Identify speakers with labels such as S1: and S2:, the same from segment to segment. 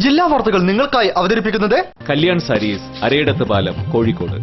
S1: ജില്ലാ വാർത്തകൾ നിങ്ങൾക്കായി അവതരിപ്പിക്കുന്നത്
S2: കല്യാൺ സാരീസ്, അരയിടത്ത് പാലം, കോഴിക്കോട്.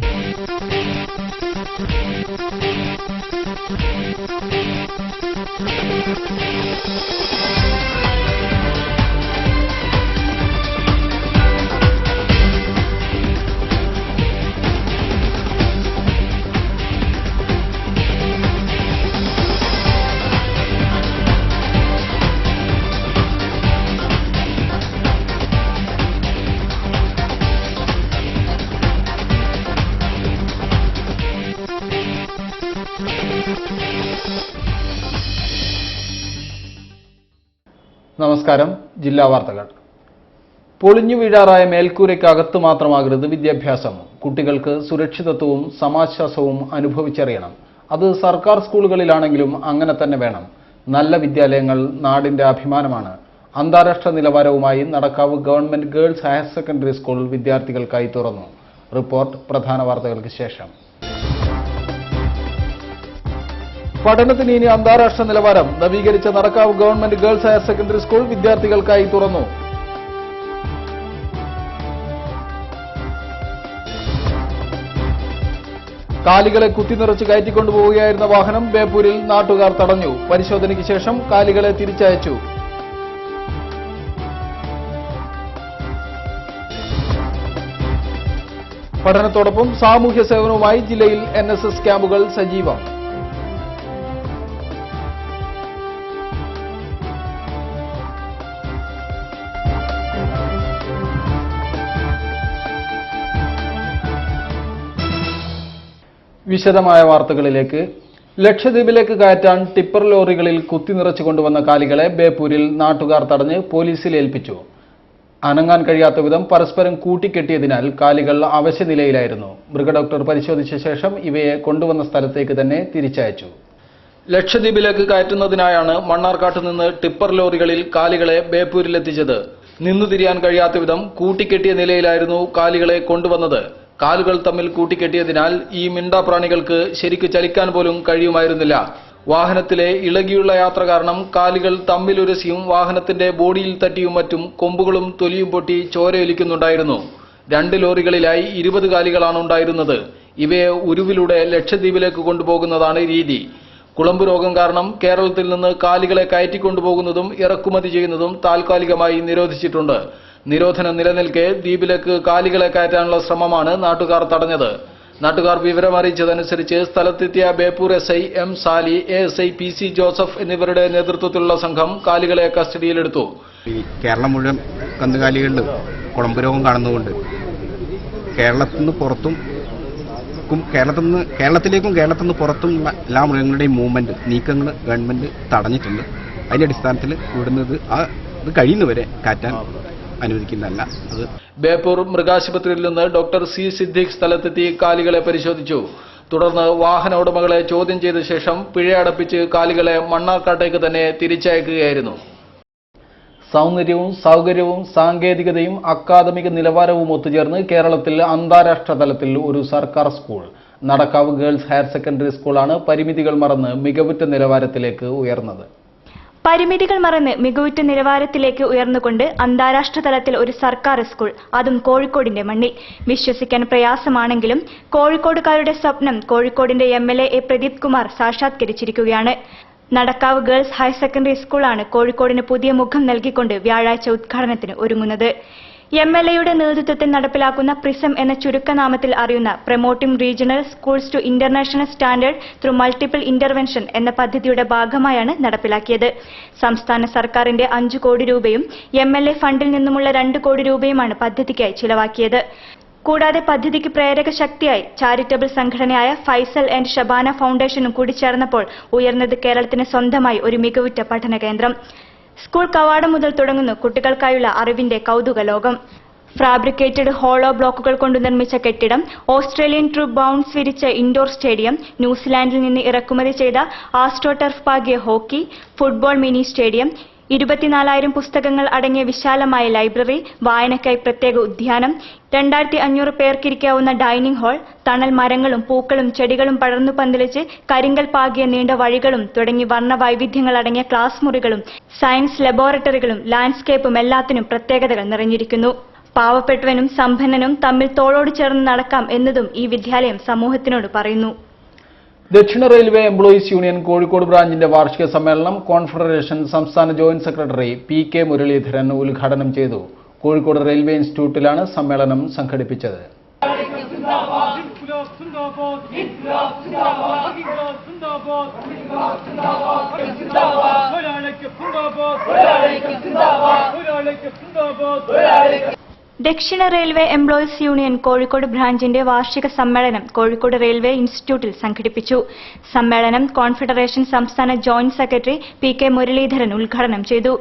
S3: നമസ്കാരം. ജില്ലാ വാർത്തകൾ. പൊളിഞ്ഞു വീഴാറായ മേൽക്കൂരയ്ക്കകത്ത് മാത്രമാകരുത് വിദ്യാഭ്യാസം. കുട്ടികൾക്ക് സുരക്ഷിതത്വവും സമാശ്വാസവും അനുഭവിച്ചറിയണം. അത് സർക്കാർ സ്കൂളുകളിലാണെങ്കിലും അങ്ങനെ തന്നെ വേണം. നല്ല വിദ്യാലയങ്ങൾ നാടിന്റെ അഭിമാനമാണ്. അന്താരാഷ്ട്ര നിലവാരവുമായി Nadakkavu government girls higher secondary school വിദ്യാർത്ഥികൾക്കായി തുറന്നു. റിപ്പോർട്ട് പ്രധാന വാർത്തകൾക്ക് ശേഷം. പഠനത്തിന് ഇനി അന്താരാഷ്ട്ര നിലവാരം. നവീകരിച്ച Nadakkavu government girls higher secondary school വിദ്യാർത്ഥികൾക്കായി തുറന്നു. കാലികളെ കുത്തിനിറച്ച് കയറ്റിക്കൊണ്ടുപോവുകയായിരുന്ന വാഹനം ബേപ്പൂരിൽ നാട്ടുകാർ തടഞ്ഞു. പരിശോധനയ്ക്ക് ശേഷം കാലികളെ തിരിച്ചയച്ചു. പഠനത്തോടൊപ്പം സാമൂഹ്യ സേവനവുമായി ജില്ലയിൽ NSS ക്യാമ്പുകൾ സജീവം. വിശദമായ വാർത്തകളിലേക്ക്. ലക്ഷദ്വീപിലേക്ക് കയറ്റാൻ ടിപ്പർ ലോറികളിൽ കുത്തിനിറച്ചു കൊണ്ടുവന്ന കാലികളെ ബേപ്പൂരിൽ നാട്ടുകാർ തടഞ്ഞ് പോലീസിൽ ഏൽപ്പിച്ചു. അനങ്ങാൻ കഴിയാത്ത വിധം പരസ്പരം കൂട്ടിക്കെട്ടിയതിനാൽ കാലികൾ അവശനിലയിലായിരുന്നു. മൃഗഡോക്ടർ പരിശോധിച്ച ശേഷം ഇവയെ കൊണ്ടുവന്ന സ്ഥലത്തേക്ക് തന്നെ തിരിച്ചയച്ചു. ലക്ഷദ്വീപിലേക്ക് കയറ്റുന്നതിനായാണ് മണ്ണാർക്കാട്ട് നിന്ന് ടിപ്പർ ലോറികളിൽ കാലികളെ ബേപ്പൂരിലെത്തിച്ചത്. നിന്നുതിരിയാൻ കഴിയാത്ത വിധം കൂട്ടിക്കെട്ടിയ നിലയിലായിരുന്നു കാലികളെ കൊണ്ടുവന്നത്. കാലുകൾ തമ്മിൽ കൂട്ടിക്കെട്ടിയതിനാൽ ഈ മിണ്ടാപ്രാണികൾക്ക് ശരിക്ക് ചലിക്കാൻ പോലും കഴിയുമായിരുന്നില്ല. വാഹനത്തിലെ ഇളകിയുള്ള യാത്ര കാരണം കാലുകൾ തമ്മിലുരസിയും വാഹനത്തിന്റെ ബോഡിയിൽ തട്ടിയും മറ്റും കൊമ്പുകളും തൊലിയും പൊട്ടി ചോരയൊലിക്കുന്നുണ്ടായിരുന്നു. 2 ലോറികളിലായി 20 കാലികളാണ് ഉണ്ടായിരുന്നത്. ഇവയെ ഉരുവിലൂടെ ലക്ഷദ്വീപിലേക്ക് കൊണ്ടുപോകുന്നതാണ് രീതി. കുളമ്പ് രോഗം കാരണം കേരളത്തിൽ നിന്ന് കാലികളെ കയറ്റിക്കൊണ്ടുപോകുന്നതും ഇറക്കുമതി ചെയ്യുന്നതും താൽക്കാലികമായി നിരോധിച്ചിട്ടുണ്ട്. നിരോധനം നിലനിൽക്കെ ദ്വീപിലേക്ക് കാലികളെ കയറ്റാനുള്ള ശ്രമമാണ് നാട്ടുകാർ തടഞ്ഞത്. നാട്ടുകാർ വിവരമറിയിച്ചതനുസരിച്ച് സ്ഥലത്തെത്തിയ Beypore SI M Sali, ASI PC Joseph എന്നിവരുടെ നേതൃത്വത്തിലുള്ള സംഘം കാലികളെ കസ്റ്റഡിയിലെടുത്തു.
S4: കേരളം മുഴുവൻ കന്നുകാലികളിൽ കുളമ്പ് രോഗം കാണുന്നതുകൊണ്ട് കേരളത്തിൽ നിന്ന് പുറത്തും കേരളത്തിന് പുറത്തുമുള്ള എല്ലാ മൃഗങ്ങളുടെയും മൂവ്മെന്റ് നീക്കങ്ങൾ ഗവൺമെന്റ് തടഞ്ഞിട്ടുണ്ട്. അതിന്റെ അടിസ്ഥാനത്തിൽ ഇവിടുന്നത് അത് കഴിയുന്നവരെ കയറ്റാൻ അനുവദിക്കുന്നതല്ല. അത്
S3: ബേപ്പൂർ മൃഗാശുപത്രിയിൽ നിന്ന് ഡോക്ടർ C സിദ്ദീഖ് സ്ഥലത്തെത്തി കാലികളെ പരിശോധിച്ചു. തുടർന്ന് വാഹന ഉടമകളെ ചോദ്യം ചെയ്ത ശേഷം പിഴയടപ്പിച്ച് കാലികളെ മണ്ണാർക്കാട്ടേക്ക് തന്നെ തിരിച്ചയക്കുകയായിരുന്നു. സൗന്ദര്യവും സൗകര്യവും സാങ്കേതികതയും അക്കാദമിക നിലവാരവും ഒത്തുചേർന്ന് കേരളത്തിൽ അന്താരാഷ്ട്ര തലത്തിൽ ഒരു സർക്കാർ school. Nadakkavu girls higher secondary സ്കൂളാണ് പരിമിതികൾ മറന്ന് മികവുറ്റ നിലവാരത്തിലേക്ക് ഉയർന്നത്.
S5: പരിമിതികൾ മറന്ന് മികവുറ്റ നിലവാരത്തിലേക്ക് ഉയർന്നുകൊണ്ട് അന്താരാഷ്ട്ര തലത്തിൽ ഒരു സർക്കാർ സ്കൂൾ, അതും കോഴിക്കോടിന്റെ മണ്ണിൽ. വിശ്വസിക്കാൻ പ്രയാസമാണെങ്കിലും കോഴിക്കോടുകാരുടെ സ്വപ്നം കോഴിക്കോടിന്റെ MLA A പ്രദീപ് കുമാർ സാക്ഷാത്കരിച്ചിരിക്കുകയാണ്. നടക്കാവ് ഗേൾസ് ഹയർ സെക്കൻഡറി സ്കൂളാണ് കോഴിക്കോടിന് പുതിയ മുഖം നൽകിക്കൊണ്ട് വ്യാഴാഴ്ച ഉദ്ഘാടനത്തിന് ഒരുങ്ങുന്നത്. MLAയുടെ നേതൃത്വത്തിൽ നടപ്പിലാക്കുന്ന പ്രിസം എന്ന ചുരുക്കനാമത്തിൽ അറിയുന്ന promoting regional schools to international standard through multiple intervention എന്ന പദ്ധതിയുടെ ഭാഗമായാണ് നടപ്പിലാക്കിയത്. സംസ്ഥാന സർക്കാരിന്റെ 5 കോടി രൂപയും MLA ഫണ്ടിൽ നിന്നുമുള്ള 2 കോടി രൂപയുമാണ് പദ്ധതിക്കായി ചിലവാക്കിയത്. കൂടാതെ പദ്ധതിക്ക് പ്രേരക ശക്തിയായി ചാരിറ്റബിൾ സംഘടനയായ ഫൈസൽ ആൻഡ് ഷബാന ഫൗണ്ടേഷനും കൂടി ചേർന്നപ്പോൾ ഉയർന്നത് കേരളത്തിന് സ്വന്തമായി ഒരു മികവുറ്റ പഠന കേന്ദ്രം. സ്കൂൾ കവാടം മുതൽ തുടങ്ങുന്നു കുട്ടികൾക്കായുള്ള അറിവിന്റെ കൗതുക ലോകം. ഫാബ്രിക്കേറ്റഡ് ഹോളോ ബ്ലോക്കുകൾ കൊണ്ട് നിർമ്മിച്ച കെട്ടിടം, ഓസ്ട്രേലിയൻ ട്രൂ ബൗൺസ് വിരിച്ച ഇൻഡോർ സ്റ്റേഡിയം, ന്യൂസിലാൻഡിൽ നിന്ന് ഇറക്കുമതി ചെയ്ത astroturf പാകിയ hockey, football mini stadium, 24,000 പുസ്തകങ്ങൾ അടങ്ങിയ വിശാലമായ ലൈബ്രറി, വായനയ്ക്കായി പ്രത്യേക ഉദ്യാനം, 2,500 പേർക്കിരിക്കാവുന്ന ഡൈനിംഗ് ഹാൾ, തണൽ മരങ്ങളും പൂക്കളും ചെടികളും പടർന്നു പന്തലിച്ച് കരിങ്കൽ പാകിയ നീണ്ട വഴികളും തുടങ്ങി വർണ്ണ വൈവിധ്യങ്ങൾ അടങ്ങിയ ക്ലാസ് മുറികളും സയൻസ് ലബോറട്ടറികളും ലാൻഡ്സ്കേപ്പും എല്ലാത്തിനും പ്രത്യേകതകൾ നിറഞ്ഞിരിക്കുന്നു. പാവപ്പെട്ടവനും സമ്പന്നനും തമ്മിൽ തോളോട് ചേർന്ന് നടക്കാം എന്നതും ഈ വിദ്യാലയം സമൂഹത്തിനോട് പറയുന്നു.
S3: ദക്ഷിണ റെയിൽവേ എംപ്ലോയീസ് യൂണിയൻ കോഴിക്കോട് ബ്രാഞ്ചിന്റെ വാർഷിക സമ്മേളനം കോൺഫെഡറേഷൻ സംസ്ഥാന ജോയിന്റ് സെക്രട്ടറി പി.കെ. മുരളീധരൻ ഉദ്ഘാടനം ചെയ്തു. കോഴിക്കോട് റെയിൽവേ ഇൻസ്റ്റിറ്റ്യൂട്ടിലാണ് സമ്മേളനം സംഘടിപ്പിച്ചത്.
S5: ദക്ഷിണ റെയിൽവേ എംപ്ലോയീസ് യൂണിയൻ കോഴിക്കോട് ബ്രാഞ്ചിന്റെ വാർഷിക സമ്മേളനം കോഴിക്കോട് റെയിൽവേ ഇൻസ്റ്റിറ്റ്യൂട്ടിൽ സംഘടിപ്പിച്ചു. സമ്മേളനം കോൺഫെഡറേഷൻ സംസ്ഥാന ജോയിന്റ് സെക്രട്ടറി പി.കെ. മുരളീധരൻ ഉദ്ഘാടനം ചെയ്തു.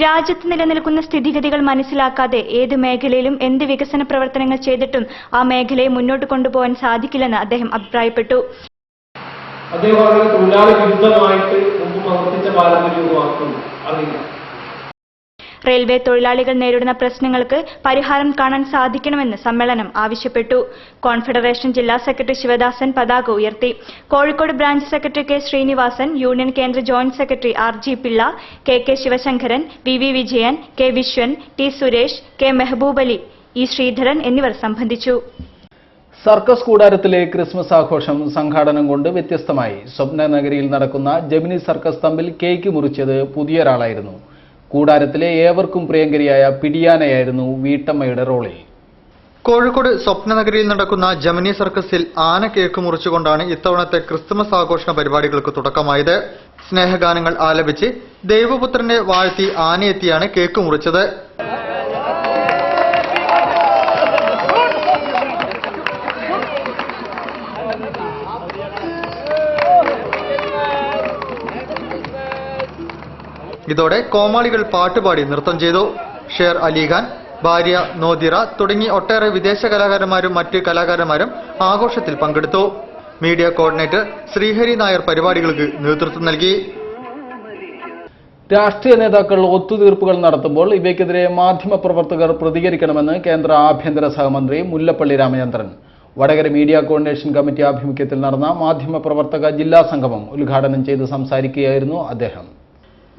S5: രാജ്യത്ത് നിലനിൽക്കുന്ന സ്ഥിതിഗതികൾ മനസ്സിലാക്കാതെ ഏത് മേഖലയിലും എന്ത് വികസന പ്രവർത്തനങ്ങൾ ചെയ്തിട്ടും ആ മേഖലയെ മുന്നോട്ട് കൊണ്ടുപോകാൻ സാധിക്കില്ലെന്ന് അദ്ദേഹം അഭിപ്രായപ്പെട്ടു. റെയിൽവേ തൊഴിലാളികൾ നേരിടുന്ന പ്രശ്നങ്ങൾക്ക് പരിഹാരം കാണാൻ സാധിക്കണമെന്ന് സമ്മേളനം ആവശ്യപ്പെട്ടു. കോൺഫെഡറേഷൻ ജില്ലാ സെക്രട്ടറി ശിവദാസൻ പതാക ഉയർത്തി. Kozhikode branch secretary K. Srinivasan, union കേന്ദ്ര joint secretary R G. Pillai, K. Sivasankaran, V. Vijayan, K. Viswan, T. Suresh, K. Mehboob Ali, E. Sreedharan എന്നിവർ സംബന്ധിച്ചു.
S3: സർക്കസ് കൂടാരത്തിലെ ക്രിസ്മസ് ആഘോഷം സംഘാടനം കൊണ്ട് വ്യത്യസ്തമായി. സ്വപ്ന നഗരിയിൽ നടക്കുന്ന ജെമിനി സർക്കസ് തമ്മിൽ കേക്ക് മുറിച്ചത് പുതിയൊരാളായിരുന്നു. കൂടാരത്തിലെ ഏവർക്കും പ്രിയങ്കരിയായ പിടിയാനയായിരുന്നു വീട്ടമ്മയുടെ റോളിൽ.
S1: കോഴിക്കോട് സ്വപ്നനഗരിയിൽ നടക്കുന്ന ജെമിനി സർക്കസിൽ ആന കേക്ക് മുറിച്ചുകൊണ്ടാണ് ഇത്തവണത്തെ ക്രിസ്തുമസ് ആഘോഷ പരിപാടികൾക്ക് തുടക്കമായത്. സ്നേഹഗാനങ്ങൾ ആലപിച്ച് ദൈവപുത്രനെ വാഴ്ത്തി ആനയെത്തിയാണ് കേക്ക് മുറിച്ചത്. ഇതോടെ കോമാളികൾ പാട്ടുപാടി നൃത്തം ചെയ്തു. ഷേർ അലിഖാൻ, ഭാര്യ നോദിറ തുടങ്ങി ഒട്ടേറെ വിദേശ കലാകാരന്മാരും മറ്റ് കലാകാരന്മാരും ആഘോഷത്തിൽ പങ്കെടുത്തു. മീഡിയ കോർഡിനേറ്റർ ശ്രീഹരി നായർ പരിപാടികൾക്ക് നേതൃത്വം നൽകി.
S3: രാഷ്ട്രീയ നേതാക്കൾ ഒത്തുതീർപ്പുകൾ നടത്തുമ്പോൾ ഇവയ്ക്കെതിരെ മാധ്യമപ്രവർത്തകർ പ്രതികരിക്കണമെന്ന് കേന്ദ്ര ആഭ്യന്തര സഹമന്ത്രി Mullappally Ramachandran. Vadakara media coordination committee ആഭിമുഖ്യത്തിൽ നടന്ന മാധ്യമപ്രവർത്തക ജില്ലാ സംഗമം ഉദ്ഘാടനം ചെയ്ത് സംസാരിക്കുകയായിരുന്നു അദ്ദേഹം.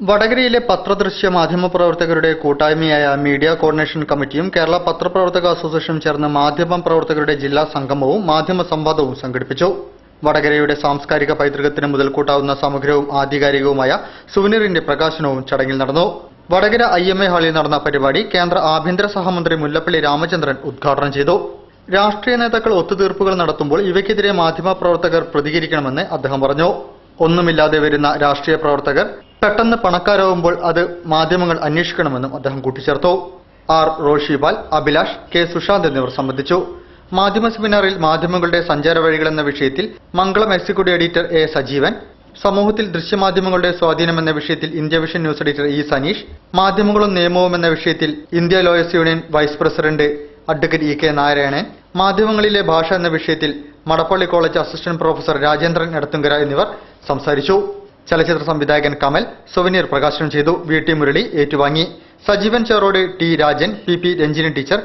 S1: വടകരയിലെ പത്രദൃശ്യ മാധ്യമപ്രവർത്തകരുടെ കൂട്ടായ്മയായ മീഡിയ കോർഡിനേഷൻ കമ്മിറ്റിയും കേരള പത്രപ്രവർത്തക അസോസിയേഷനും ചേർന്ന് മാധ്യമ പ്രവർത്തകരുടെ ജില്ലാ സംഗമവും മാധ്യമ സംവാദവും സംഘടിപ്പിച്ചു. വടകരയുടെ സാംസ്കാരിക പൈതൃകത്തിന് മുതൽക്കൂട്ടാവുന്ന സമഗ്രവും ആധികാരികവുമായ സുവനീറിന്റെ പ്രകാശനവും ചടങ്ങിൽ നടന്നു. വടകര IMA ഹാളിൽ നടന്ന പരിപാടി കേന്ദ്ര ആഭ്യന്തര സഹമന്ത്രി മുല്ലപ്പള്ളി രാമചന്ദ്രൻ ഉദ്ഘാടനം ചെയ്തു. രാഷ്ട്രീയ നേതാക്കൾ ഒത്തുതീർപ്പുകൾ നടത്തുമ്പോൾ ഇവയ്ക്കെതിരെ മാധ്യമപ്രവർത്തകർ പ്രതികരിക്കണമെന്ന് അദ്ദേഹം പറഞ്ഞു. ഒന്നുമില്ലാതെ വരുന്ന രാഷ്ട്രീയ പ്രവർത്തകർ പെട്ടെന്ന് പണക്കാരാവുമ്പോൾ അത് മാധ്യമങ്ങൾ അന്വേഷിക്കണമെന്നും അദ്ദേഹം കൂട്ടിച്ചേർത്തു. ആർ. റോഷിപാൽ, അഭിലാഷ്, കെ. സുശാന്ത് എന്നിവർ സംബന്ധിച്ചു. മാധ്യമ സെമിനാറിൽ മാധ്യമങ്ങളുടെ സഞ്ചാര വഴികൾ എന്ന വിഷയത്തിൽ Mangalam executive editor A. Sajeevan, സമൂഹത്തിൽ ദൃശ്യമാധ്യമങ്ങളുടെ സ്വാധീനം എന്ന വിഷയത്തിൽ India vision news editor E. Saneesh, മാധ്യമങ്ങളും നിയമവും എന്ന വിഷയത്തിൽ India lawyers union vice president advocate E. K. Narayanan, മാധ്യമങ്ങളിലെ ഭാഷ എന്ന വിഷയത്തിൽ Madappally college assistant professor Rajendran Edathumkara എന്നിവർ സംസാരിച്ചു. ചലച്ചിത്ര സംവിധായകൻ കമൽ സുവനീർ പ്രകാശനം ചെയ്തു. വി. ടി. മുരളി ഏറ്റുവാങ്ങി. Sajeevan Cherode, T. Rajan, P. Ranjini teacher,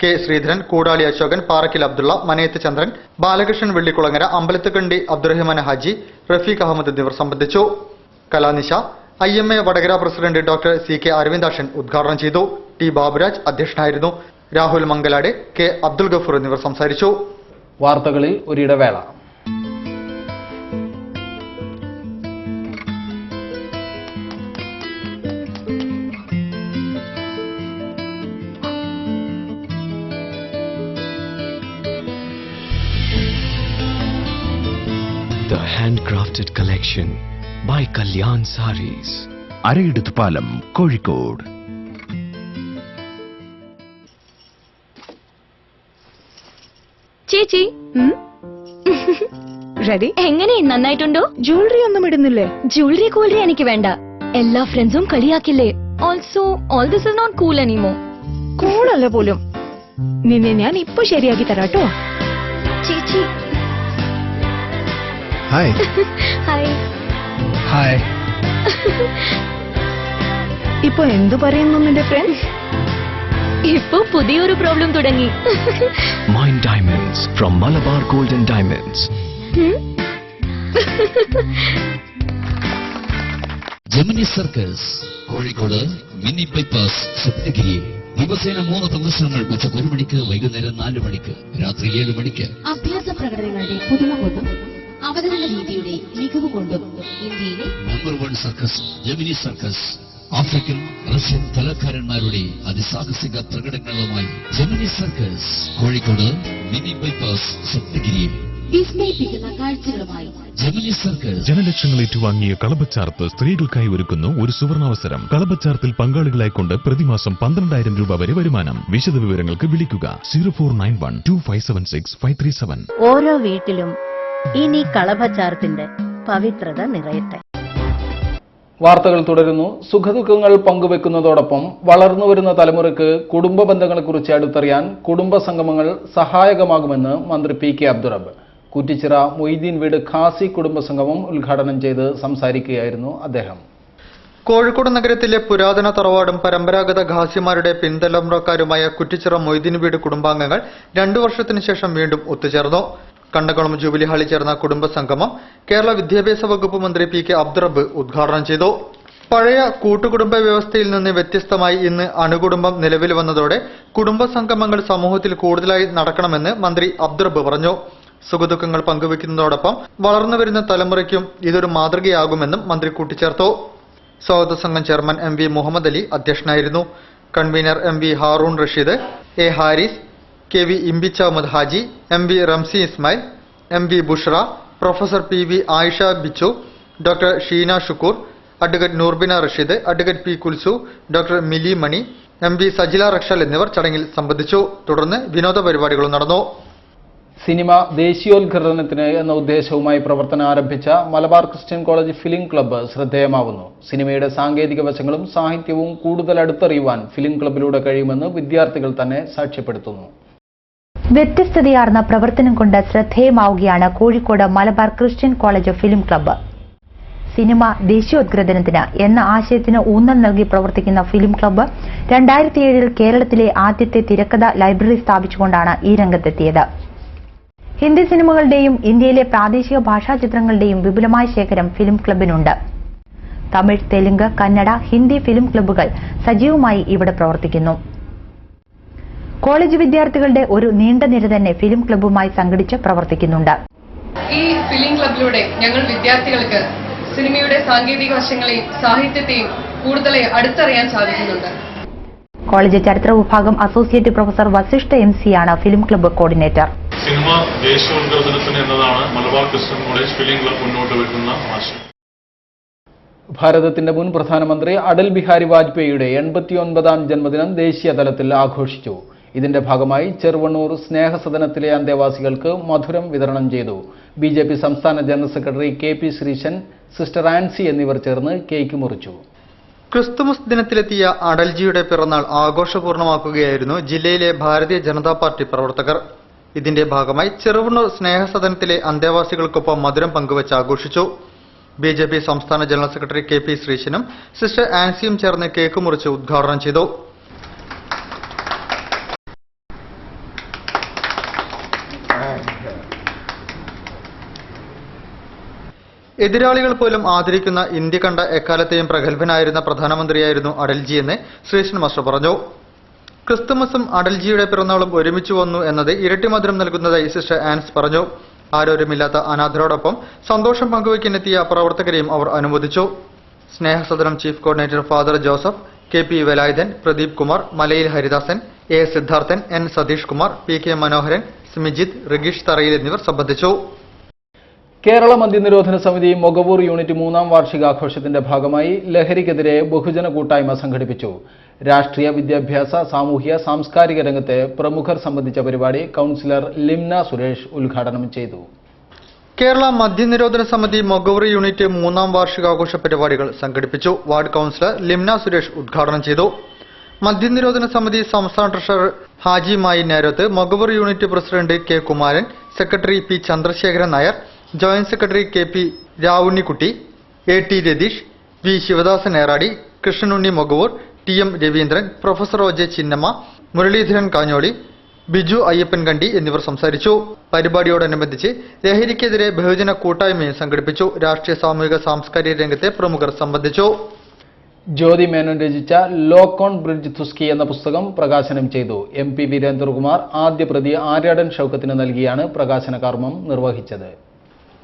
S1: K. Sreedharan, Koodali Ashokan, Parakkil Abdulla, Manayath Chandran, Balakrishnan Vellikulangara, Ambalathukandi Abdurahman Haji, Rafeeq Ahmed എന്നിവർ സംബന്ധിച്ചു. Kalanisha IMA Vadakara president doctor C. K. Aravindakshan ഉദ്ഘാടനം ചെയ്തു. ടി. ബാബുരാജ് അധ്യക്ഷനായിരുന്നു. രാഹുൽ മംഗലാട്, കെ. അബ്ദുൽ ഗഫൂർ എന്നിവർ സംസാരിച്ചു.
S3: വാർത്തകളിൽ ഒരിടവേള.
S6: The handcrafted collection by Kalyan Sarees.
S7: Arayidathupalam, Kozhikode.
S8: ചേച്ചി റെഡി? എങ്ങനെ, നന്നായിട്ടുണ്ടോ? ജ്വല്ലറി ഒന്നും ഇടുന്നില്ലേ? ജ്വല്ലറി കൂലറി എനിക്ക് വേണ്ട. എല്ലാ ഫ്രണ്ട്സും കളിയാക്കില്ലേ? Also all this is not cool anymore. Cool അല്ല പോലും. നിന്നെ ഞാൻ ഇപ്പൊ ശരിയാക്കി തരാട്ടോ. ചേച്ചി
S7: ഹായ്.
S8: ഹായ്.
S7: ഹായ്.
S8: ഇപ്പൊ എന്തു പറയുന്നു നിന്റെ ഫ്രണ്ട്സ്?
S5: ഇപ്പൊ പുതിയൊരു പ്രോബ്ലം തുടങ്ങി.
S6: Mind Diamonds from Malabar Golden Diamonds.
S9: Gemini circus Kozhikode mini bypass Saptagiri. ദിവസേന 3 പ്രദർശനങ്ങൾ. ഉച്ചക്ക് 1 മണിക്ക്, വൈകുന്നേരം 4 മണിക്ക്, രാത്രി 7 മണിക്ക്.
S10: അഭ്യാസ പ്രകടനങ്ങളുടെ പുതുമ കൊണ്ടും അവതരണ രീതിയുടെ മികവ് കൊണ്ടും ഇന്ത്യയിലെ
S9: number 1 circus Gemini circus. African, Russian കലാകാരന്മാരുടെ അതിസാഹസിക പ്രകടനങ്ങളുമായി Gemini circus Kozhikode mini bypass Sapthagiri.
S10: വിസ്മയിപ്പിക്കുന്ന കാഴ്ചകളുമായി
S9: ജെമിനി സർക്കസ്.
S7: ജനലക്ഷങ്ങൾ ഏറ്റുവാങ്ങിയ കളഭച്ചാർത്ത് സ്ത്രീകൾക്കായി ഒരുക്കുന്നു ഒരു സുവർണാവസരം. കളഭച്ചാർത്തിൽ പങ്കാളികളായിക്കൊണ്ട് പ്രതിമാസം 12,000 രൂപ വരെ വരുമാനം. വിശദ വിവരങ്ങൾക്ക് വിളിക്കുക 04912576
S10: ഓരോ വീട്ടിലും ഇനി കളഭച്ചാർത്തിന്റെ പവിത്രത നിറയട്ടെ.
S3: വാർത്തകൾ തുടരുന്നു. സുഖദുഃഖങ്ങൾ പങ്കുവെക്കുന്നതോടൊപ്പം വളർന്നുവരുന്ന തലമുറയ്ക്ക് കുടുംബ ബന്ധങ്ങളെക്കുറിച്ച് അടുത്തറിയാൻ കുടുംബ സംഗമങ്ങൾ സഹായകമാകുമെന്ന് മന്ത്രി പി.കെ. അബ്ദുറബ്ബ് കുറ്റിച്ചിറ മൊയ്തീൻ വീട് ഖാസി കുടുംബ സംഗമം ഉദ്ഘാടനം ചെയ്ത് സംസാരിക്കുകയായിരുന്നു അദ്ദേഹം.
S1: കോഴിക്കോട് നഗരത്തിലെ പുരാതന തറവാടും പരമ്പരാഗത ഖാസിമാരുടെ പിൻതലമുറക്കാരുമായ കുറ്റിച്ചിറ മൊയ്തീൻ വീട് കുടുംബാംഗങ്ങൾ 2 വർഷത്തിനു ശേഷം വീണ്ടും ഒത്തുചേർന്നു. കണ്ടകുളം ജൂബിലി ഹാളിൽ ചേർന്ന കുടുംബ സംഗമം കേരള വിദ്യാഭ്യാസ വകുപ്പ് മന്ത്രി പി.കെ. അബ്ദുറബ്ബ് ഉദ്ഘാടനം ചെയ്തു. പഴയ കൂട്ടുകുടുംബ വ്യവസ്ഥയിൽ നിന്ന് വ്യത്യസ്തമായി ഇന്ന് അണുകുടുംബം നിലവിൽ വന്നതോടെ കുടുംബ സംഗമങ്ങൾ സമൂഹത്തിൽ കൂടുതലായി നടക്കണമെന്ന് മന്ത്രി അബ്ദുറബ്ബ് പറഞ്ഞു. സുഖദുഃഖങ്ങൾ പങ്കുവെക്കുന്നതോടൊപ്പം വളർന്നുവരുന്ന തലമുറയ്ക്കും ഇതൊരു മാതൃകയാകുമെന്നും മന്ത്രി കൂട്ടിച്ചേർത്തു. സ്വാഗത സംഘം ചെയർമാൻ എം.വി. മുഹമ്മദ് അലി അധ്യക്ഷനായിരുന്നു. Convener M V. Haroon Rasheed, A. Haris, K V. Imbicha Ahmed Haji, M V. Ramsi Ismail, M V. Bushra, professor P V. Ayisha Bichu, doctor Sheena Shukkoor, advocate Noorbina Rasheed, advocate P. Kulsu, doctor Mili Mani, M V. Sajila Rakshal എന്നിവർ ചടങ്ങിൽ സംബന്ധിച്ചു. തുടർന്ന് വിനോദ പരിപാടികളും നടന്നു.
S3: സിനിമ ദേശീയോദ്ഗ്രഥനത്തിന് എന്ന ഉദ്ദേശവുമായി പ്രവർത്തനം ആരംഭിച്ച Malabar Christian college film club ശ്രദ്ധേയമാവുന്നു. സിനിമയുടെ സാങ്കേതിക വശങ്ങളും സാഹിത്യവും കൂടുതൽ അടുത്തറിയുവാൻ ഫിലിം ക്ലബ്ബിലൂടെ കഴിയുമെന്ന് വിദ്യാർത്ഥികൾ തന്നെ സാക്ഷ്യപ്പെടുത്തുന്നു.
S11: വ്യത്യസ്തതയാർന്ന പ്രവർത്തനം കൊണ്ട് ശ്രദ്ധേയമാവുകയാണ് Kozhikode Malabar Christian college film club. Cinema ദേശീയോദ്ഗ്രഥനത്തിന് എന്ന ആശയത്തിന് ഊന്നൽ നൽകി പ്രവർത്തിക്കുന്ന ഫിലിം ക്ലബ്ബ് 2007 കേരളത്തിലെ ആദ്യത്തെ തിരക്കഥ ലൈബ്രറി സ്ഥാപിച്ചുകൊണ്ടാണ് ഈ രംഗത്തെത്തിയത്. ഹിന്ദി സിനിമകളുടെയും ഇന്ത്യയിലെ പ്രാദേശിക ഭാഷാ ചിത്രങ്ങളുടെയും വിപുലമായ ശേഖരം ഫിലിം ക്ലബ്ബിനുണ്ട്. തമിഴ്, തെലുങ്ക്, കന്നഡ, ഹിന്ദി ഫിലിം ക്ലബ്ബുകൾ സജീവമായി ഇവിടെ പ്രവർത്തിക്കുന്നു. കോളേജ് വിദ്യാർത്ഥികളുടെ ഒരു നീണ്ട നിര തന്നെ ഫിലിം ക്ലബ്ബുമായി സംഘടിച്ച് പ്രവർത്തിക്കുന്നുണ്ട്.
S12: ഈ ഫിലിം ക്ലബ്ബിലൂടെ ഞങ്ങൾ വിദ്യാർത്ഥികൾക്ക് സിനിമയുടെ സാങ്കേതിക വശങ്ങളെയും സാഹിത്യത്തെയും കൂടുതലായി അടുത്തറിയാൻ സാധിക്കുന്നുണ്ട്.
S11: കോളേജ് ചരിത്ര വിഭാഗം അസോസിയേറ്റ് പ്രൊഫസർ വസിഷ്ഠ MC ആണ് ഫിലിം ക്ലബ്ബ് കോർഡിനേറ്റർ.
S13: സിനിമ ദേശീയോദ്ഗ്രഥനത്തിന് എന്നതാണ് Malabar Christian college film club മുന്നോട്ട് വെക്കുന്ന ആശയം.
S3: ഭാരതത്തിന്റെ മുൻ പ്രധാനമന്ത്രി അടൽ ബിഹാരി വാജ്പേയിയുടെ 89ാം ജന്മദിനം ദേശീയ തലത്തിൽ ആഘോഷിച്ചു. ഇതിന്റെ ഭാഗമായി ചെറുവണ്ണൂർ സ്നേഹസദനത്തിലെ അന്തേവാസികൾക്ക് മധുരം വിതരണം ചെയ്തു. BJP സംസ്ഥാന general secretary KP Sreesan, sister Ancy എന്നിവർ ചേർന്ന് കേക്ക് മുറിച്ചു.
S1: ക്രിസ്തുമസ് ദിനത്തിലെത്തിയ അടൽജിയുടെ പിറന്നാൾ ആഘോഷപൂർണ്ണമാക്കുകയായിരുന്നു ജില്ലയിലെ ഭാരതീയ ജനതാ പാർട്ടി പ്രവർത്തകർ. ഇതിന്റെ ഭാഗമായി ചെറുവണ്ണൂർ സ്നേഹസദനത്തിലെ അന്തേവാസികൾക്കൊപ്പം മധുരം പങ്കുവച്ച് ആഘോഷിച്ചു. BJP സംസ്ഥാന ജനറൽ സെക്രട്ടറി KP ശ്രീശനും സിസ്റ്റർ ആൻസിയും ചേർന്ന് കേക്ക് മുറിച്ച് ഉദ്ഘാടനം ചെയ്തു. എതിരാളികൾ പോലും ആദരിക്കുന്ന ഇന്ത്യ കണ്ട എക്കാലത്തെയും പ്രഗത്ഭനായിരുന്ന പ്രധാനമന്ത്രിയായിരുന്നു അടൽജിയെന്ന് ശ്രീശൻ മാസ്റ്റർ പറഞ്ഞു. ക്രിസ്തുമസും അടൽജിയുടെ പിറന്നാളും ഒരുമിച്ച് വന്നു എന്നത് ഇരട്ടി മധുരം നൽകുന്നതായി സിസ്റ്റർ ആൻസ് പറഞ്ഞു. ആരോരുമില്ലാത്ത അനാഥരോടൊപ്പം സന്തോഷം പങ്കുവയ്ക്കാനെത്തിയ പ്രവർത്തകരെയും അവർ അനുമോദിച്ചു. Snehasadanam chief coordinator father Joseph, KP Velayudhan, Pradeep Kumar, Malayil Haridasan, A. Siddharthan, N. Satheesh Kumar, PK മനോഹരൻ, സ്മിജിത്ത്, റിഗീഷ് തറയിൽ എന്നിവർ സംബന്ധിച്ചു.
S3: കേരള മദ്യനിരോധന സമിതി മൊകവൂർ യൂണിറ്റ് 3ാം വാർഷികാഘോഷത്തിന്റെ ഭാഗമായി ലഹരിക്കെതിരെ ബഹുജന കൂട്ടായ്മ സംഘടിപ്പിച്ചു. രാഷ്ട്രീയ, വിദ്യാഭ്യാസ, സാമൂഹ്യ, സാംസ്കാരിക രംഗത്തെ പ്രമുഖർ സംബന്ധിച്ച പരിപാടി കൗൺസിലർ ലിംന സുരേഷ് ഉദ്ഘാടനം ചെയ്തു.
S1: കേരള മദ്യനിരോധന സമിതി മൊകവൂർ യൂണിറ്റ് 3ാം വാർഷികാഘോഷ പരിപാടികൾ സംഘടിപ്പിച്ചു. വാർഡ് കൗൺസിലർ ലിംന സുരേഷ് ഉദ്ഘാടനം ചെയ്തു. മദ്യനിരോധന സമിതി സംസ്ഥാന treasurer Haji Mayi Nerath, Mokavoor unit president K. Kumaran, secretary P. Chandrasekharan Nair, joint secretary KP Ravunnikutty, AT Ratheesh, V. Sivadasan Eradi, Krishnanunni Mogavoor, TM Raveendran, professor OJ Chinnamma, Muraleedharan Kanjoli, Biju Ayyappankandi എന്നിവർ സംസാരിച്ചു. പരിപാടിയോടനുബന്ധിച്ച് ലഹരിക്കെതിരെ ബഹുജന കൂട്ടായ്മയും സംഘടിപ്പിച്ചു. രാഷ്ട്രീയ, സാമൂഹിക, സാംസ്കാരിക രംഗത്തെ പ്രമുഖർ സംബന്ധിച്ചു.
S3: ജ്യോതി മേനോൻ രചിച്ച ലോക്ക് ഓൺ ബ്രിഡ്ജ് തുസ്കി എന്ന പുസ്തകം പ്രകാശനം ചെയ്തു. MP വീരേന്ദ്രകുമാർ ആദ്യ പ്രതി ആര്യാടൻ ഷൌക്കത്തിന് നൽകിയാണ് പ്രകാശന കർമ്മം നിർവഹിച്ചത്.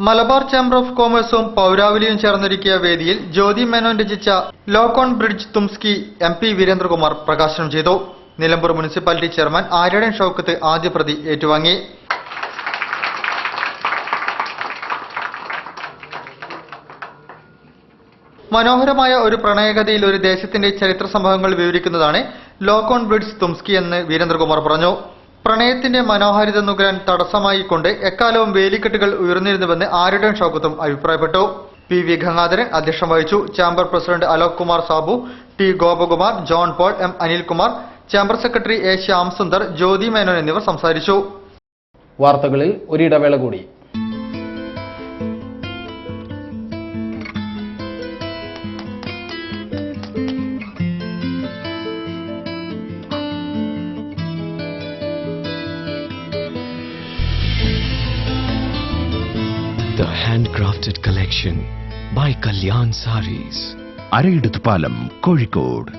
S1: മലബാർ ചേംബർ ഓഫ് കോമേഴ്സും പൗരാവലിയും ചേർന്നൊരുക്കിയ വേദിയിൽ ജ്യോതി മേനോൻ രചിച്ച lock on bridge Tumski MP Veerendrakumar പ്രകാശനം ചെയ്തു. നിലമ്പൂർ മുനിസിപ്പാലിറ്റി ചെയർമാൻ ആര്യാടൻ ഷൌക്കത്ത് ആദ്യ പ്രതി ഏറ്റുവാങ്ങി. മനോഹരമായ ഒരു പ്രണയകഥയിൽ ഒരു ദേശത്തിന്റെ ചരിത്ര സംഭവങ്ങൾ വിവരിക്കുന്നതാണ് ലോക്ക് ഓൺ ബ്രിഡ്ജ് തുംസ്കി എന്ന് വീരേന്ദ്രകുമാർ പറഞ്ഞു. പ്രണയത്തിന്റെ മനോഹാരിത നുകരാൻ തടസ്സമായിക്കൊണ്ട് എക്കാലവും വേലിക്കെട്ടുകൾ ഉയർന്നിരുന്നുവെന്ന് ആര്യാടൻ ഷൌക്കത്തും അഭിപ്രായപ്പെട്ടു. PV ഗംഗാധരൻ അധ്യക്ഷം വഹിച്ചു. Chamber president Alok Kumar Sabu, T Gopakumar, John Paul, M Anilkumar, chamber secretary A Shyam Sundar, Jyothi Menon എന്നിവർ സംസാരിച്ചു.
S3: വാർത്തകളിൽ ഒരിടവേള കൂടി.
S6: The handcrafted collection by Kalyan Sarees.
S7: അരയിടത്ത് പാലം, Kozhikode.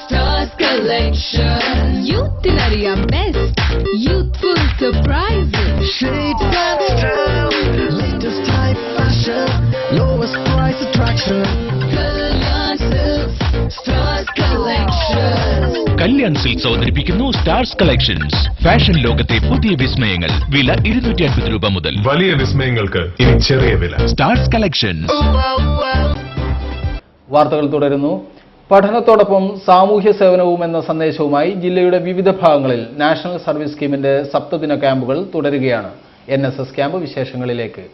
S8: Stars collection. Youthilariya best. Youthful surprises.
S14: Shades and style. Latest type fashion. Lowest price attraction.
S8: Kalyan Silks. Stars collection.
S2: Kalyan silks അവതരിപ്പിക്കുന്നു stars collections. Fashion ലോകത്തെ പുതിയ വിസ്മയങ്ങൾ. വില 250 രൂപ മുതൽ.
S13: വലിയ വിസ്മയങ്ങൾക്ക് ഇനി ചെറിയ വില.
S2: Stars collections.
S3: വാർത്തകൾ തുടരുന്നു. പഠനത്തോടൊപ്പം സാമൂഹ്യ സേവനവും എന്ന സന്ദേശവുമായി ജില്ലയുടെ വിവിധ ഭാഗങ്ങളിൽ നാഷണൽ സർവീസ് സ്കീമിന്റെ സപ്തദിന ക്യാമ്പുകൾ തുടരുകയാണ്. NSS ക്യാമ്പ് വിശേഷങ്ങളിലേക്ക്.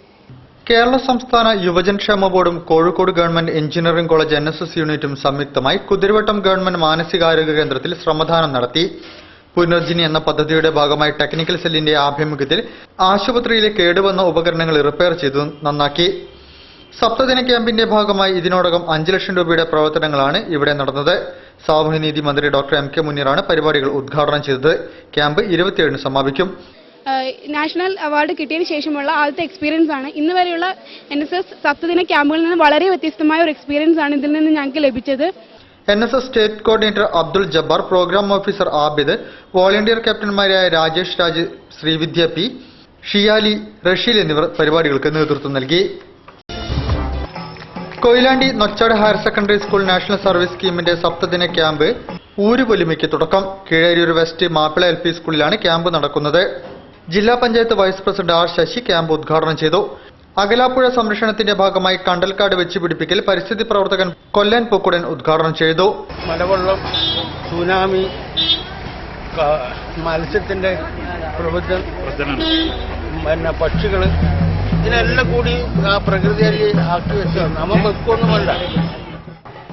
S1: കേരള സംസ്ഥാന യുവജനക്ഷേമ ബോർഡും Kozhikode government engineering college NSS യൂണിറ്റും സംയുക്തമായി കുതിരവട്ടം ഗവൺമെന്റ് മാനസികാരോഗ്യ കേന്ദ്രത്തിൽ ശ്രമദാനം നടത്തി. പുനർജനി എന്ന പദ്ധതിയുടെ ഭാഗമായി ടെക്നിക്കൽ സെല്ലിന്റെ ആഭിമുഖ്യത്തിൽ ആശുപത്രിയിലെ കേടുവന്ന ഉപകരണങ്ങൾ റിപ്പയർ ചെയ്തു നന്നാക്കി. സപ്തദിന ക്യാമ്പിന്റെ ഭാഗമായി ഇതിനോടകം 5 ലക്ഷം രൂപയുടെ പ്രവർത്തനങ്ങളാണ് ഇവിടെ നടന്നത്. സാമൂഹ്യനീതി മന്ത്രി ഡോക്ടർ MK മുനീറാണ് പരിപാടികൾ ഉദ്ഘാടനം ചെയ്തത്. ക്യാമ്പ് 27 സമാപിക്കും.
S15: നാഷണൽ അവാർഡ് കിട്ടിയതിനു ശേഷമുള്ള ആദ്യത്തെ എക്സ്പീരിയൻസ് ആണ്. ഇന്ന് വരെയുള്ള NSS സപ്തദിന ക്യാമ്പുകളിൽ നിന്ന് വളരെ വ്യത്യസ്തമായ ഒരു എക്സ്പീരിയൻസ് ആണ് ഇതിൽ നിന്ന് ഞങ്ങൾക്ക് ലഭിച്ചത്.
S1: NSS state coordinator Abdul Jabbar, programme officer Abid, volunteer ക്യാപ്റ്റന്മാരായ രാജേഷ് രാജ്, ശ്രീവിദ്യ P, ഷിയാലി, റഷീൽ എന്നിവർ പരിപാടികൾക്ക് നേതൃത്വം നൽകി. Koyilandy Nochad higher secondary school national service സ്കീമിന്റെ സപ്തദിന ക്യാമ്പ് ഊരുപൊലിമയ്ക്ക് തുടക്കം. കീഴരിയൂർ വെസ്റ്റ് മാപ്പിള LP സ്കൂളിലാണ് ക്യാമ്പ് നടക്കുന്നത്. ജില്ലാ panchayat vice president R Sasi camp ഉദ്ഘാടനം ചെയ്തു. അകലാപ്പുഴ സംരക്ഷണത്തിന്റെ ഭാഗമായി കണ്ടൽക്കാട് വെച്ചുപിടിപ്പിക്കൽ പരിസ്ഥിതി പ്രവർത്തകൻ കൊല്ലൻ പൊക്കുടൻ ഉദ്ഘാടനം ചെയ്തു.
S16: മലവെള്ളം, സുനാമി, മത്സ്യത്തിന്റെ പ്രവർത്തനം, പിന്നെ പക്ഷികൾ, ഇതിനെല്ലാം കൂടി ആ പ്രകൃതിയെ ആക്കി വെച്ചാൽ നമ്മൾ വെക്കൊന്നും വേണ്ട.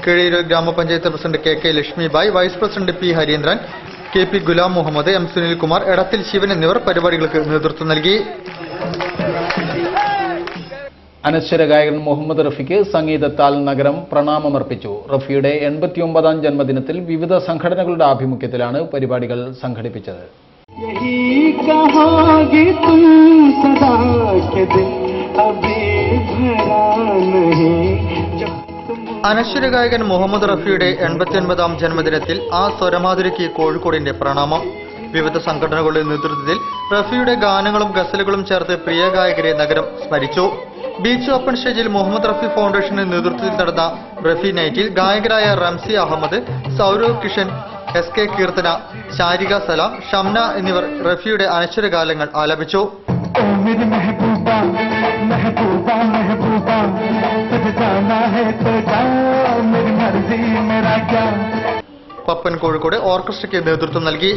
S1: കീഴരിയൂർ ഗ്രാമപഞ്ചായത്ത് president KK Lakshmibai, vice president P Harindran, KP Gulam Muhammad, M Sunilkumar, Edathil Shivan എന്നിവർ പരിപാടികൾക്ക് നേതൃത്വം നൽകി.
S3: അനശ്വര ഗായകൻ മുഹമ്മദ് റഫിക്ക് സംഗീതത്താൽ നഗരം പ്രണാമമർപ്പിച്ചു. റഫിയുടെ 89ാം ജന്മദിനത്തിൽ വിവിധ സംഘടനകളുടെ ആഭിമുഖ്യത്തിലാണ് പരിപാടികൾ സംഘടിപ്പിച്ചത്.
S1: അനശ്വര ഗായകൻ മുഹമ്മദ് റഫിയുടെ 89ാം ജന്മദിനത്തിൽ ആ സ്വരമാധുരിക്ക് കോഴിക്കോടിന്റെ പ്രണാമം. വിവിധ സംഘടനകളുടെ നേതൃത്വത്തിൽ റഫിയുടെ ഗാനങ്ങളും ഗസലുകളും ചേർത്ത് പ്രിയ ഗായകരെ നഗരം സ്മരിച്ചു. ബീച്ച് ഓപ്പൺ സ്റ്റേജിൽ മുഹമ്മദ് റഫി ഫൗണ്ടേഷന്റെ നേതൃത്വത്തിൽ നടന്ന റഫി നൈറ്റിൽ ഗായകരായ റംസി അഹമ്മദ്, സൗരവ് കിഷൻ, SK കീർത്തന, ശാരിക സലാം, ഷംന എന്നിവർ റഫിയുടെ അനശ്വര ഗാനങ്ങൾ ആലപിച്ചു. പപ്പൻ കോഴിക്കോട് ഓർക്കസ്ട്രയ്ക്ക് നേതൃത്വം നൽകി.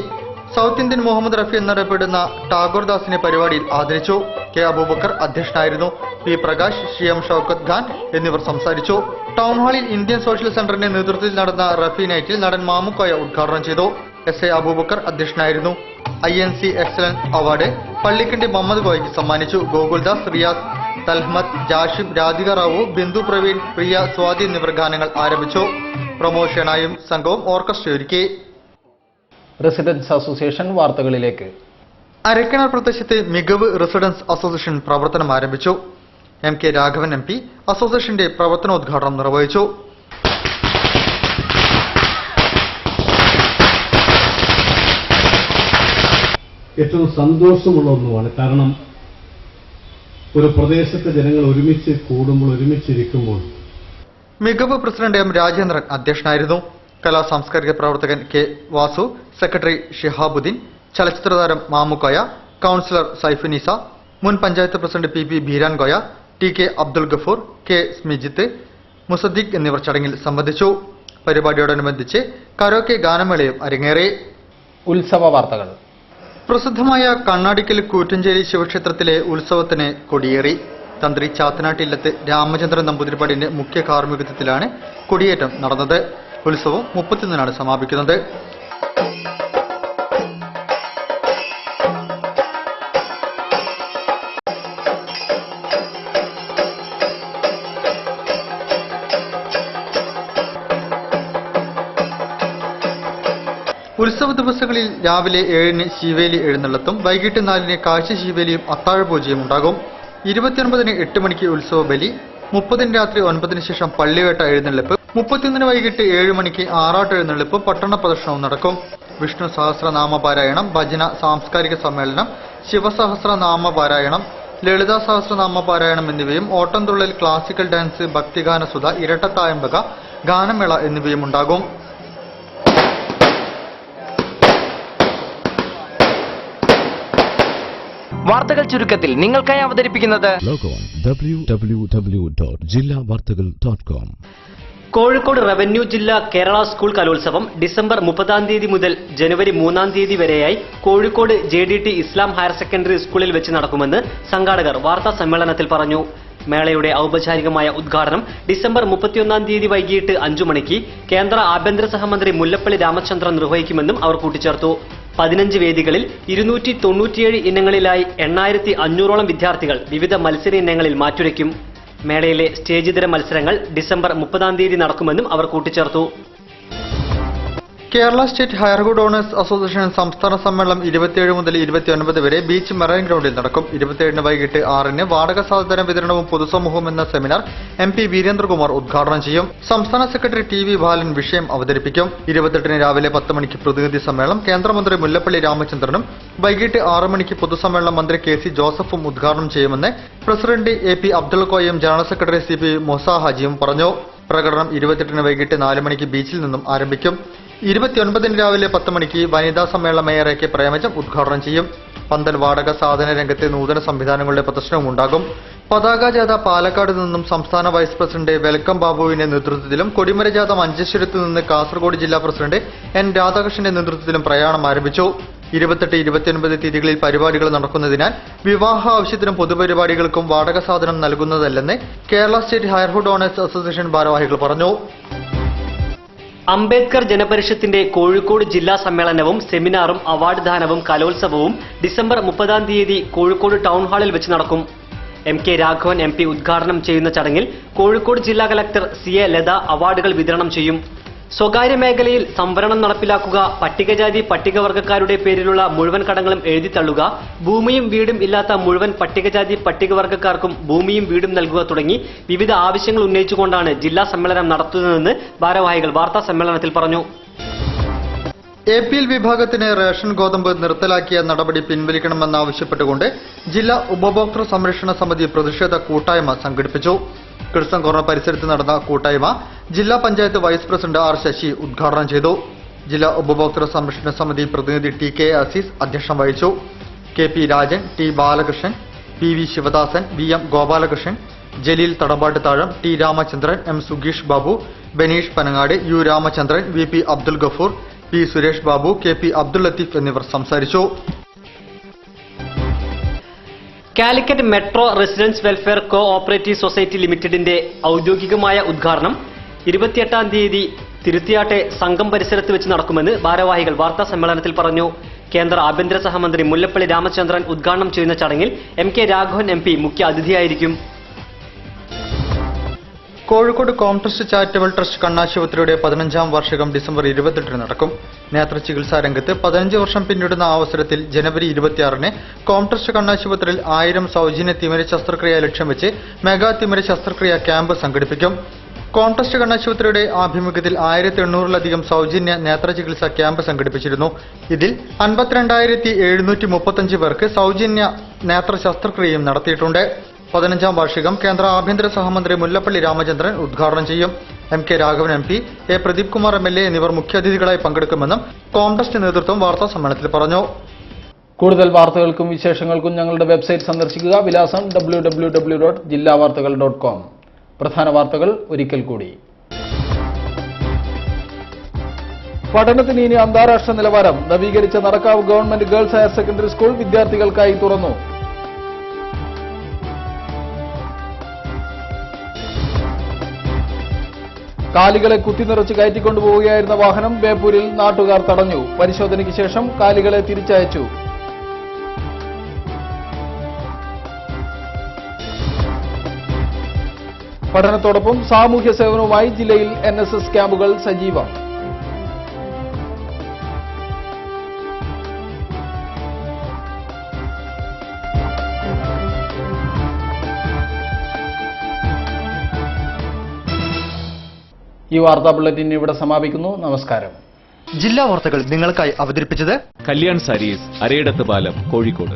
S1: സൗത്ത് ഇന്ത്യൻ മുഹമ്മദ് റഫി എന്നറിയപ്പെടുന്ന ടാഗോർദാസിനെ പരിപാടിയിൽ ആദരിച്ചു. K അബൂബക്കർ അധ്യക്ഷനായിരുന്നു. P പ്രകാശ്, CM ഷൌക്കത്ത് ഖാൻ എന്നിവർ സംസാരിച്ചു. ടൗൺ ഹാളിൽ ഇന്ത്യൻ സോഷ്യൽ സെന്ററിന്റെ നേതൃത്വത്തിൽ നടന്ന റഫി നൈറ്റിൽ നടൻ മാമുക്കോയ ഉദ്ഘാടനം ചെയ്തു. SA അബൂബക്കർ അധ്യക്ഷനായിരുന്നു. INC excellence award Pallikkandi Muhammad കോയയ്ക്ക് സമ്മാനിച്ചു. ഗോകുൽദാസ്, റിയാസ്, തൽഹമത്, ജാഷിം, രാധിക റാവു, ബിന്ദു പ്രവീൺ, പ്രിയ, സ്വാതി എന്നിവർ ഗാനങ്ങൾ ആരംഭിച്ചു. പ്രമോഷനായും സംഘവും ഓർക്കസ്ട്ര ഒരുക്കി.
S3: റെസിഡൻസ് അസോസിയേഷൻ വാർത്തകളിലേക്ക്.
S1: അരക്കിണർ പ്രദേശത്തെ മികവ് റെസിഡൻസ് അസോസിയേഷൻ പ്രവർത്തനം ആരംഭിച്ചു. MK രാഘവൻ MP അസോസിയേഷന്റെ പ്രവർത്തനോദ്ഘാടനം നിർവഹിച്ചു.
S17: ഏറ്റവും സന്തോഷമുള്ള ഒന്നുമാണ്. കാരണം ഒരു പ്രദേശത്തെ ജനങ്ങൾ ഒരുമിച്ച് കൂടുമ്പോൾ, ഒരുമിച്ചിരിക്കുമ്പോൾ.
S1: മികവ് പ്രസിഡന്റ് M രാജേന്ദ്രൻ അധ്യക്ഷനായിരുന്നു. കലാ സാംസ്കാരിക പ്രവർത്തകൻ K വാസു, സെക്രട്ടറി ഷിഹാബുദ്ദീൻ, ചലച്ചിത്ര താരം മാമുക്കോയ, കൌൺസിലർ സൈഫുനിസ, മുൻ panchayat president PP Beerankoya, TK Abdul Gafoor, K Smijith, മുസദ്ദീഖ് എന്നിവർ ചടങ്ങിൽ സംബന്ധിച്ചു. പരിപാടിയോടനുബന്ധിച്ച് കരോക്കെ ഗാനമേളയും അരങ്ങേറി.
S3: ഉത്സവ വാർത്തകൾ.
S1: പ്രസിദ്ധമായ കണ്ണാടിക്കൽ കൂറ്റഞ്ചേരി ശിവക്ഷേത്രത്തിലെ ഉത്സവത്തിന് കൊടിയേറി. തന്ത്രി ചാത്തനാട്ടില്ലത്ത് രാമചന്ദ്രൻ നമ്പൂതിരിപ്പാടിന്റെ മുഖ്യ കാർമ്മികത്വത്തിലാണ് കൊടിയേറ്റം നടന്നത്. ഉത്സവം 31-നാണ് സമാപിക്കുന്നത്. ഉത്സവ ദിവസങ്ങളിൽ രാവിലെ 7-ന് ശീവേലി എഴുന്നള്ളത്തും വൈകിട്ട് 4-ന് കാഴ്ച ശീവേലിയും അത്താഴപൂജയും ഉണ്ടാകും. 29-ന് 8 മണിക്ക് ഉത്സവ ബലി, 30-ന് രാത്രി 9-ന് ശേഷം പള്ളിവേട്ട എഴുന്നള്ളിപ്പ്, 31-ന് വൈകിട്ട് 7 മണിക്ക് ആറാട്ട് എഴുന്നള്ളിപ്പും പട്ടണ പ്രദർശനവും നടക്കും. വിഷ്ണു സഹസ്രനാമ പാരായണം, ഭജന, സാംസ്കാരിക സമ്മേളനം, ശിവസഹസ്രനാമ പാരായണം, ലളിതാ സഹസ്രനാമ പാരായണം എന്നിവയും ഓട്ടംതുള്ളൽ, ക്ലാസിക്കൽ ഡാൻസ്, ഭക്തിഗാനസുധ, ഇരട്ടത്തായമ്പക, ഗാനമേള എന്നിവയും ഉണ്ടാകും.
S18: വാർത്തകൾ ചുരുക്കത്തിൽ നിങ്ങൾക്കായി അവതരിപ്പിക്കുന്നത്
S7: www.jillavartagal.com.
S19: കോഴിക്കോട് റവന്യൂ ജില്ലാ കേരള സ്കൂൾ കലോത്സവം ഡിസംബർ 30 മുതൽ ജനുവരി 3 വരെയായി കോഴിക്കോട് JDT ഇസ്ലാം ഹയർ സെക്കൻഡറി സ്കൂളിൽ വെച്ച് നടക്കുമെന്ന് സംഘാടകർ വാർത്താ സമ്മേളനത്തിൽ പറഞ്ഞു. മേളയുടെ ഔപചാരികമായ ഉദ്ഘാടനം ഡിസംബർ 31 വൈകിട്ട് 5 മണിക്ക് കേന്ദ്ര ആഭ്യന്തര സഹമന്ത്രി മുല്ലപ്പള്ളി രാമചന്ദ്രൻ നിർവഹിക്കുമെന്നും അവർ കൂട്ടിച്ചേർത്തു. 15 വേദികളിൽ 297 ഇനങ്ങളിലായി 8500ഓളം വിദ്യാർത്ഥികൾ വിവിധ മത്സര ഇനങ്ങളിൽ മാറ്റുരയ്ക്കും. മേളയിലെ സ്റ്റേജിതര മത്സരങ്ങൾ ഡിസംബർ 30 നടക്കുമെന്നും അവർ കൂട്ടിച്ചേർത്തു.
S1: കേരള സ്റ്റേറ്റ് ഹയർഹുഡ് ഓണേഴ്സ് അസോസിയേഷൻ സംസ്ഥാന സമ്മേളനം 27 മുതൽ 29 വരെ ബീച്ച് മെറൈൻ ഗ്രൗണ്ടിൽ നടക്കും. 27-ന് വൈകിട്ട് 6-ന് വാടക സാധന വിതരണവും പൊതുസമൂഹവും എന്ന സെമിനാർ MP വീരേന്ദ്രകുമാർ ഉദ്ഘാടനം ചെയ്യും. സംസ്ഥാന സെക്രട്ടറി TV ബാലൻ വിഷയം അവതരിപ്പിക്കും. 28-ന് രാവിലെ 10 മണിക്ക് പ്രതിനിധി സമ്മേളനം കേന്ദ്രമന്ത്രി മുല്ലപ്പള്ളി രാമചന്ദ്രനും വൈകിട്ട് 6 മണിക്ക് പൊതുസമ്മേളനം മന്ത്രി KC ജോസഫും ഉദ്ഘാടനം ചെയ്യുമെന്ന് പ്രസിഡന്റ് AP അബ്ദുൽ കോയയും ജനറൽ സെക്രട്ടറി CP മൊസ ഹാജിയും പറഞ്ഞു. പ്രകടനം 28-ന് വൈകിട്ട് 4 മണിക്ക് ബീച്ചിൽ നിന്നും ആരംഭിക്കും. 29-ന് രാവിലെ 10 മണിക്ക് വനിതാ സമ്മേളന മേയർ AK പ്രേമജം ഉദ്ഘാടനം ചെയ്യും. പന്തൽ വാടക സാധന രംഗത്തെ നൂതന സംവിധാനങ്ങളുടെ പ്രദർശനവും ഉണ്ടാകും. പതാക ജാഥ പാലക്കാട് നിന്നും സംസ്ഥാന വൈസ് പ്രസിഡന്റ് വെൽക്കം ബാബുവിന്റെ നേതൃത്വത്തിലും, കൊടിമര ജാഥ മഞ്ചേശ്വരത്ത് നിന്ന് കാസർഗോഡ് ജില്ലാ പ്രസിഡന്റ് N രാധാകൃഷ്ണന്റെ നേതൃത്വത്തിലും പ്രയാണം ആരംഭിച്ചു. 28, 29 തീയതികളിൽ പരിപാടികൾ നടക്കുന്നതിനാൽ വിവാഹ ആവശ്യത്തിനും പൊതുപരിപാടികൾക്കും വാടക സാധനം നൽകുന്നതല്ലെന്ന് കേരള സ്റ്റേറ്റ് ഹയർഹുഡ് ഓണേഴ്സ് അസോസിയേഷൻ ഭാരവാഹികൾ പറഞ്ഞു.
S19: അംബേദ്കർ ജനപരിഷത്തിന്റെ കോഴിക്കോട് ജില്ലാ സമ്മേളനവും സെമിനാറും അവാർഡ് ദാനവും കലോത്സവവും ഡിസംബർ 30 കോഴിക്കോട് ടൗൺ ഹാളിൽ വെച്ച് നടക്കും. MK രാഘവൻ MP ഉദ്ഘാടനം ചെയ്യുന്ന ചടങ്ങിൽ കോഴിക്കോട് ജില്ലാ കളക്ടർ CA ലത അവാർഡുകൾ വിതരണം ചെയ്യും. സ്വകാര്യ മേഖലയിൽ സംവരണം നടപ്പിലാക്കുക, പട്ടികജാതി പട്ടികവർഗക്കാരുടെ പേരിലുള്ള മുഴുവൻ കടങ്ങളും എഴുതിത്തള്ളുക, ഭൂമിയും വീടും ഇല്ലാത്ത മുഴുവൻ പട്ടികജാതി പട്ടികവർഗക്കാർക്കും ഭൂമിയും വീടും നൽകുക തുടങ്ങി വിവിധ ആവശ്യങ്ങൾ ഉന്നയിച്ചുകൊണ്ടാണ് ജില്ലാ സമ്മേളനം നടത്തുന്നതെന്ന് ഭാരവാഹികൾ വാർത്താ സമ്മേളനത്തിൽ പറഞ്ഞു.
S1: APL വിഭാഗത്തിന് റേഷൻ ഗോതമ്പ് നിർത്തലാക്കിയ നടപടി പിൻവലിക്കണമെന്നാവശ്യപ്പെട്ടുകൊണ്ട് ജില്ലാ ഉപഭോക്തൃ സംരക്ഷണ സമിതി പ്രതിഷേധ കൂട്ടായ്മ സംഘടിപ്പിച്ചു. കിഴ്സം കോർണർ പരിസരത്ത് നടന്ന കൂട്ടായ്മ ജില്ലാ panchayat vice president R Sasi ഉദ്ഘാടനം ചെയ്തു. ജില്ലാ ഉപഭോക്തൃ സംരക്ഷണ സമിതി പ്രതിനിധി TK അസീസ് അധ്യക്ഷം വഹിച്ചു. KP Rajan, T Balakrishnan, PV Sivadasan, VM Gopalakrishnan, Jaleel Thadambattu താഴം, T Ramachandran, M സുഗീഷ് Babu, Baneesh Panangad, U Ramachandran, VP Abdul Gafoor, P Suresh Babu, KP Abdul Latheef എന്നിവർ സംസാരിച്ചു.
S19: Calicut metro residents welfare cooperative society ലിമിറ്റഡിന്റെ ഔദ്യോഗികമായ ഉദ്ഘാടനം 28 തിരുത്തിയാട്ടെ സംഘം പരിസരത്ത് വെച്ച് നടക്കുമെന്ന് ഭാരവാഹികൾ വാർത്താ സമ്മേളനത്തിൽ പറഞ്ഞു. കേന്ദ്ര ആഭ്യന്തര സഹമന്ത്രി മുല്ലപ്പള്ളി രാമചന്ദ്രൻ ഉദ്ഘാടനം ചെയ്യുന്ന ചടങ്ങിൽ MK രാഘവൻ MP മുഖ്യ അതിഥിയായിരിക്കും.
S1: കോഴിക്കോട് കോംട്രസ്റ്റ് ചാരിറ്റബിൾ ട്രസ്റ്റ് കണ്ണാശുപത്രിയുടെ 15ാം വാർഷികം ഡിസംബർ 28 നടക്കും. നേത്രചികിത്സാ രംഗത്ത് 15 വർഷം പിന്നിടുന്ന അവസരത്തിൽ ജനുവരി 26 കോംട്രസ്റ്റ് കണ്ണാശുപത്രിയിൽ 1000 സൗജന്യ തിമിര ശസ്ത്രക്രിയ ലക്ഷ്യം വെച്ച് മെഗാ തിമിര ശസ്ത്രക്രിയ ക്യാമ്പ് സംഘടിപ്പിക്കും. കോംട്രസ്റ്റ് കണ്ണാശുപത്രിയുടെ ആഭിമുഖ്യത്തിൽ 1800-ലധികം സൗജന്യ നേത്രചികിത്സാ ക്യാമ്പ് സംഘടിപ്പിച്ചിരുന്നു. ഇതിൽ 52,735 പേർക്ക് സൗജന്യ നേത്ര ശസ്ത്രക്രിയയും നടത്തിയിട്ടുണ്ട്. 15ാം വാർഷികം കേന്ദ്ര ആഭ്യന്തര സഹമന്ത്രി മുല്ലപ്പള്ളി രാമചന്ദ്രൻ ഉദ്ഘാടനം ചെയ്യും. MK Raghavan MP, A Pradeep Kumar MLA എന്നിവർ മുഖ്യാതിഥികളായി പങ്കെടുക്കുമെന്നും കോംട്രസ്റ്റ് നേതൃത്വം വാർത്താ സമ്മേളനത്തിൽ പറഞ്ഞു.
S3: കൂടുതൽ വാർത്തകൾക്കും വിശേഷങ്ങൾക്കും ഞങ്ങളുടെ വെബ്സൈറ്റ് സന്ദർശിക്കുക. വിലാസം www.jillavartakal.com. പ്രധാന വാർത്തകൾ ഒരിക്കൽ കൂടി. പഠനത്തിന് ഇനി അന്താരാഷ്ട്ര നിലവാരം. നവീകരിച്ച Nadakkavu government girls higher secondary school വിദ്യാർത്ഥികൾക്കായി തുറന്നു. കാലികളെ കുത്തിനിറച്ച് കയറ്റിക്കൊണ്ടുപോവുകയായിരുന്ന വാഹനം ബേപ്പൂരിൽ നാട്ടുകാർ തടഞ്ഞു. പരിശോധനയ്ക്ക് ശേഷം കാലികളെ തിരിച്ചയച്ചു. പഠനത്തോടൊപ്പം സാമൂഹ്യ സേവനവുമായി ജില്ലയിൽ NSS ക്യാമ്പുകൾ സജീവം. ഈ വാർത്താ ബുള്ളറ്റിൻ ഇവിടെ സമാപിക്കുന്നു. നമസ്കാരം.
S1: ജില്ലാ വാർത്തകൾ നിങ്ങൾക്കായി അവതരിപ്പിച്ചത്
S2: കല്യാൺ സാരീസ്, അരയിടത്ത് പാലം, കോഴിക്കോട്.